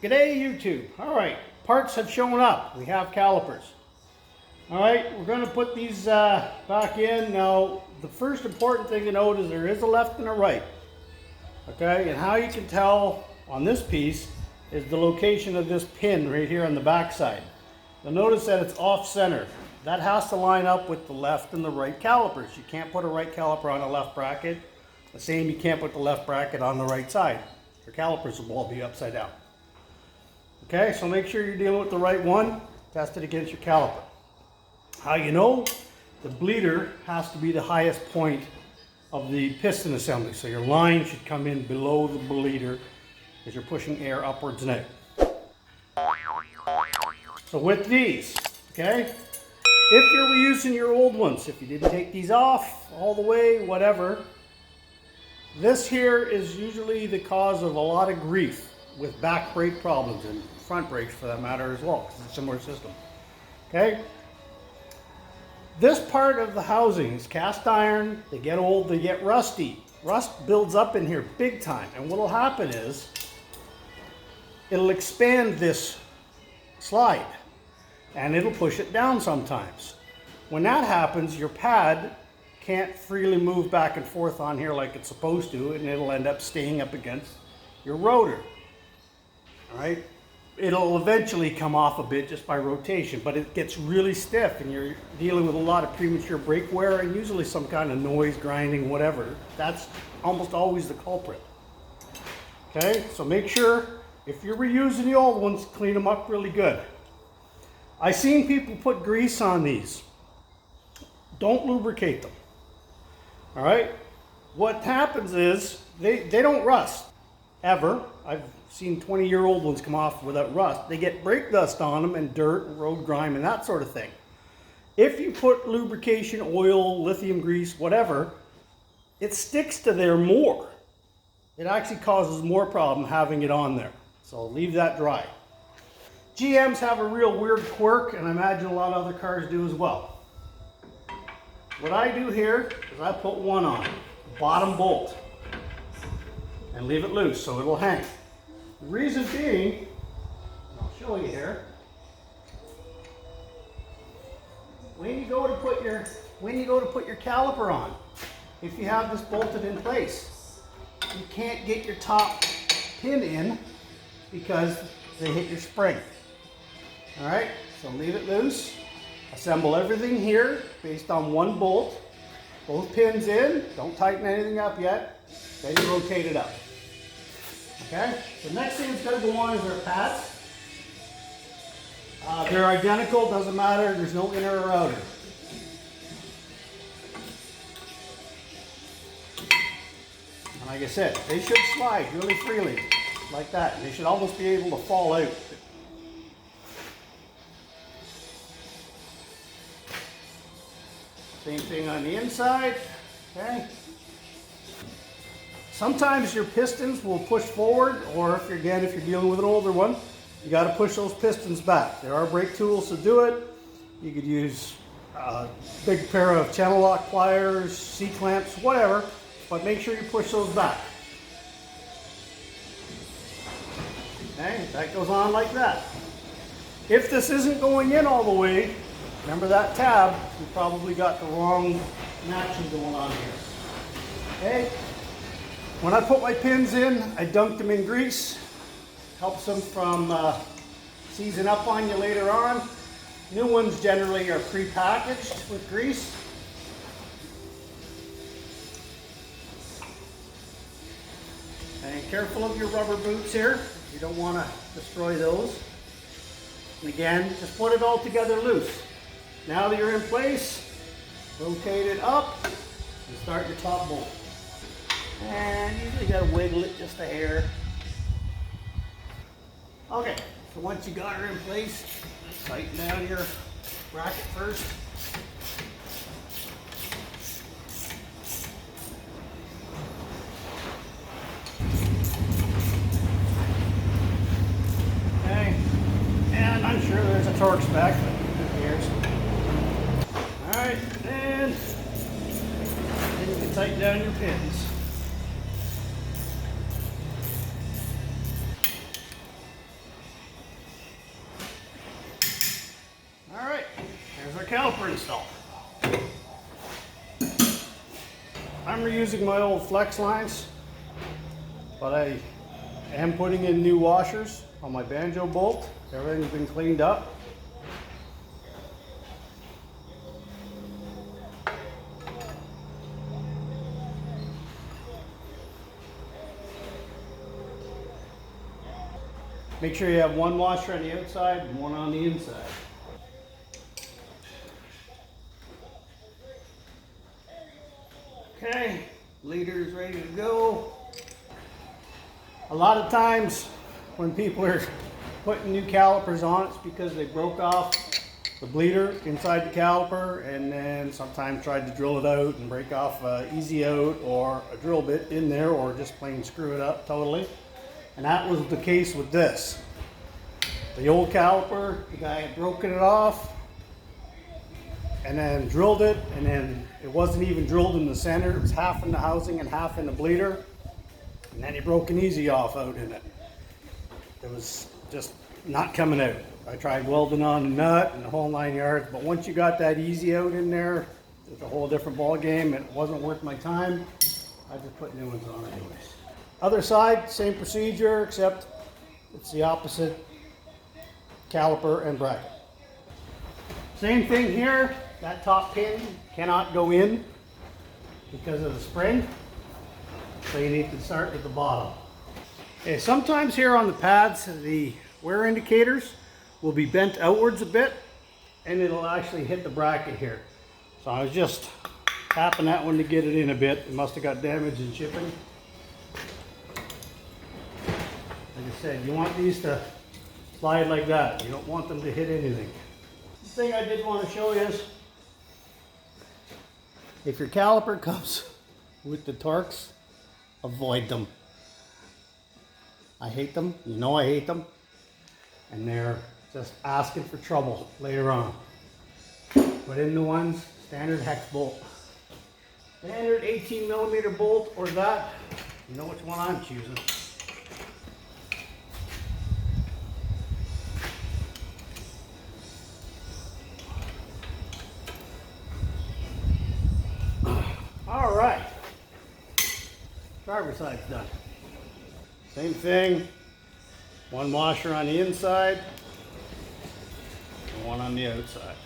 G'day YouTube. Alright, parts have shown up. We have calipers. Alright, we're going to put these back in. Now, the first important thing to note is there is a left and a right. Okay, and how you can tell on this piece is the location of this pin right here on the back side. You'll notice that it's off center. That has to line up with the left and the right calipers. You can't put a right caliper on a left bracket. The same, you can't put the left bracket on the right side. Your calipers will all be upside down. Okay, so make sure you're dealing with the right one. Test it against your caliper. How you know? The bleeder has to be the highest point of the piston assembly. So your line should come in below the bleeder as you're pushing air upwards and out. So with these, okay, if you're reusing your old ones, if you didn't take these off all the way, whatever, this here is usually the cause of a lot of grief with back brake problems and front brakes for that matter as well, because it's a similar system. Okay? This part of the housing is cast iron. They get old, they get rusty. Rust builds up in here big time, and what will happen is it'll expand this slide and it'll push it down sometimes. When that happens, your pad can't freely move back and forth on here like it's supposed to, and it'll end up staying up against your rotor. All right? It'll eventually come off a bit just by rotation, but it gets really stiff and you're dealing with a lot of premature brake wear and usually some kind of noise, grinding, whatever. That's almost always the culprit. Okay, so make sure if you're reusing the old ones, clean them up really good. I've seen people put grease on these. Don't lubricate them. All right, what happens is they don't rust ever. I've seen 20-year-old ones come off without rust. They get brake dust on them and dirt and road grime and that sort of thing. If you put lubrication, oil, lithium grease, whatever, it sticks to there more. It actually causes more problem having it on there. So leave that dry. GMs have a real weird quirk, and I imagine a lot of other cars do as well. What I do here is I put one on, bottom bolt, and leave it loose so it'll hang. The reason being, I'll show you here, when you go to put your caliper on, if you have this bolted in place, you can't get your top pin in because they hit your spring. All right, so leave it loose. Assemble everything here based on one bolt. Both pins in. Don't tighten anything up yet. Then you rotate it up. Okay, the next thing that's going to go on is our pads. They're identical, doesn't matter, there's no inner or outer. And like I said, they should slide really freely, like that. They should almost be able to fall out. Same thing on the inside, okay? Sometimes your pistons will push forward, or if you're dealing with an older one, you got to push those pistons back. There are brake tools to do it. You could use a big pair of channel lock pliers, C-clamps, whatever, but make sure you push those back. Okay, that goes on like that. If this isn't going in all the way, remember that tab, you probably got the wrong matching going on here. Okay? When I put my pins in, I dunked them in grease. Helps them from seizing up on you later on. New ones generally are pre-packaged with grease. And careful of your rubber boots here. You don't want to destroy those. And again, just put it all together loose. Now that you're in place, rotate it up and start your top bolt. And usually got to wiggle it just a hair. Okay, so once you got her in place, tighten down your bracket first. Okay, and I'm sure there's a torque spec, but who cares? Alright, and then you can tighten down your pins. caliper installed. I'm reusing my old flex lines, but I am putting in new washers on my banjo bolt. Everything's been cleaned up. Make sure you have one washer on the outside and one on the inside. Okay, leader is ready to go. A lot of times when people are putting new calipers on, it's because they broke off the bleeder inside the caliper and then sometimes tried to drill it out and break off easy out or a drill bit in there, or just plain screw it up totally. And that was the case with this. The old caliper, the guy had broken it off and then drilled it, and then it wasn't even drilled in the center. It was half in the housing and half in the bleeder. And then he broke an easy off out in it. It was just not coming out. I tried welding on a nut and the whole 9 yards, but once you got that easy out in there, it's a whole different ball game. It wasn't worth my time. I just put new ones on anyways. Other side, same procedure, except it's the opposite caliper and bracket. Same thing here. That top pin cannot go in because of the spring, so you need to start at the bottom. Okay, sometimes here on the pads, the wear indicators will be bent outwards a bit and it'll actually hit the bracket here. So I was just tapping that one to get it in a bit. It must have got damaged in shipping. Like I said, you want these to slide like that. You don't want them to hit anything. The thing I did want to show you is, if your caliper comes with the Torx, avoid them. I hate them. You know I hate them. And they're just asking for trouble later on. Put in the ones, standard hex bolt. Standard 18mm bolt or that. You know which one I'm choosing. All right, driver's side's done. Same thing, one washer on the inside and one on the outside.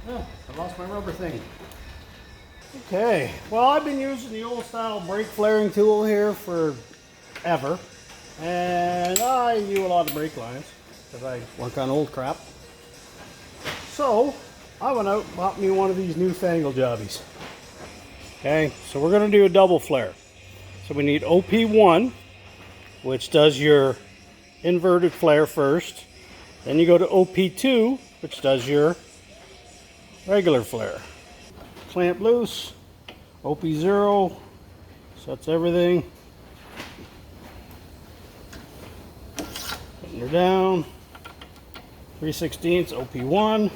Oh, I lost my rubber thing. Okay, well, I've been using the old style brake flaring tool here forever. And I knew a lot of brake lines because I work on old crap. So I went out and bought me one of these newfangled jobbies. Okay, so we're going to do a double flare. So we need OP1, which does your inverted flare first. Then you go to OP2, which does your regular flare. Clamp loose. OP0 sets everything. Putting her down. 3/16 OP1.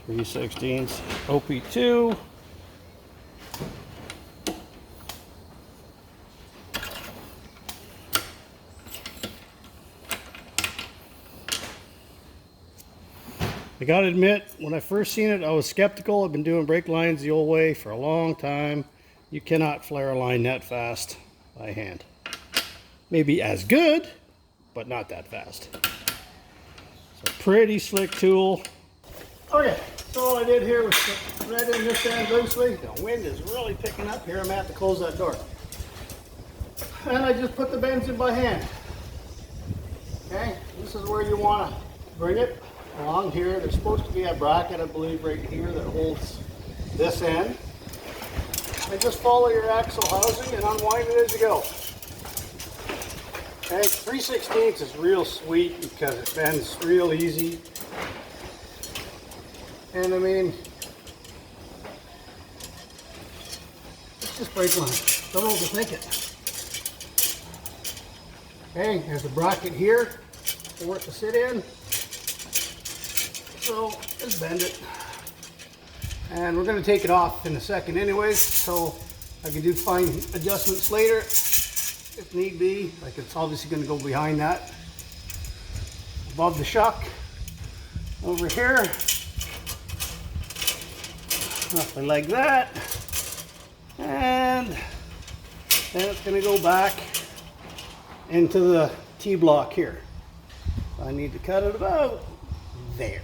3/16 OP2. I gotta admit, when I first seen it, I was skeptical. I've been doing brake lines the old way for a long time. You cannot flare a line that fast by hand. Maybe as good, but not that fast. So pretty slick tool. Okay, so all I did here was thread in this end loosely. The wind is really picking up here. I'm gonna have to close that door. And I just put the bends in by hand. Okay, this is where you wanna bring it along here. There's supposed to be a bracket, I believe, right here that holds this end. And just follow your axle housing and unwind it as you go. Okay, 3/16 is real sweet because it bends real easy. And I mean, it's just brake line. Don't overthink it. Okay, there's a bracket here for it to sit in. So just bend it. And we're going to take it off in a second anyways, so I can do fine adjustments later if need be. Like, it's obviously going to go behind that, above the shock, over here, roughly like that, and then it's going to go back into the T-block here. I need to cut it about there.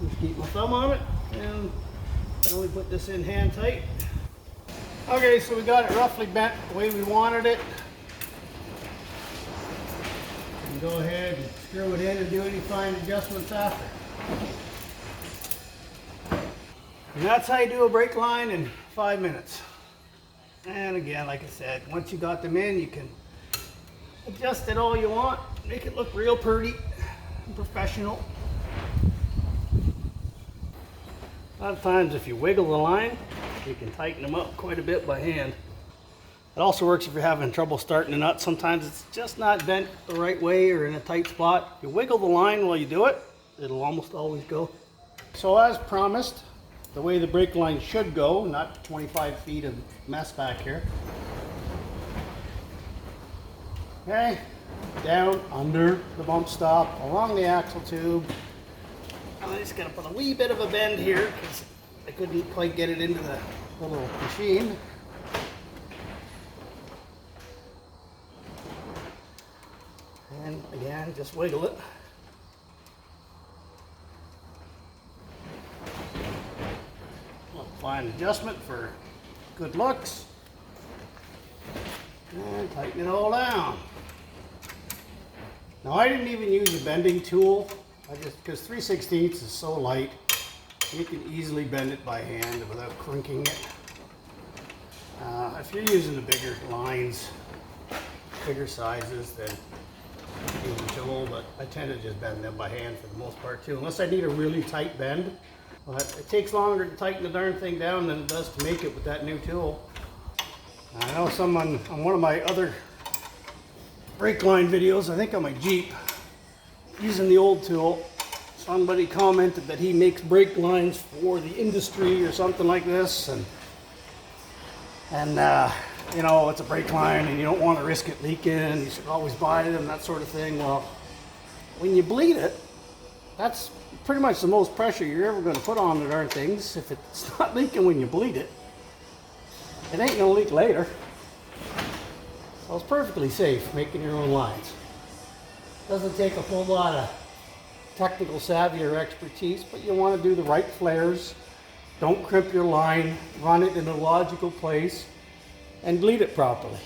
Just keep my thumb on it, and then we put this in hand tight. Okay, so we got it roughly bent the way we wanted it. And go ahead and screw it in and do any fine adjustments after. And that's how you do a brake line in 5 minutes. And again, like I said, once you got them in, you can adjust it all you want, make it look real pretty and professional. A lot of times if you wiggle the line, you can tighten them up quite a bit by hand. It also works if you're having trouble starting a nut. Sometimes it's just not bent the right way or in a tight spot. You wiggle the line while you do it, it'll almost always go. So as promised, the way the brake line should go, not 25 feet of mess back here. Okay, down under the bump stop, along the axle tube. I'm just going to put a wee bit of a bend here because I couldn't quite get it into the little machine. And again, just wiggle it. Fine adjustment for good looks. And tighten it all down. Now I didn't even use a bending tool. Because 3/16 is so light, you can easily bend it by hand without crinking it. If you're using the bigger lines, bigger sizes, then use a tool, but I tend to just bend them by hand for the most part too, unless I need a really tight bend. But it takes longer to tighten the darn thing down than it does to make it with that new tool. I know someone on one of my other brake line videos, I think on my Jeep, using the old tool, somebody commented that he makes brake lines for the industry or something like this, and you know, it's a brake line and you don't want to risk it leaking, you should always buy them, that sort of thing. Well, when you bleed it, that's pretty much the most pressure you're ever going to put on the darn things. If it's not leaking when you bleed it, it ain't going to leak later. So it's perfectly safe making your own lines. Doesn't take a whole lot of technical savvy or expertise, but you want to do the right flares. Don't crimp your line, run it in a logical place, and bleed it properly.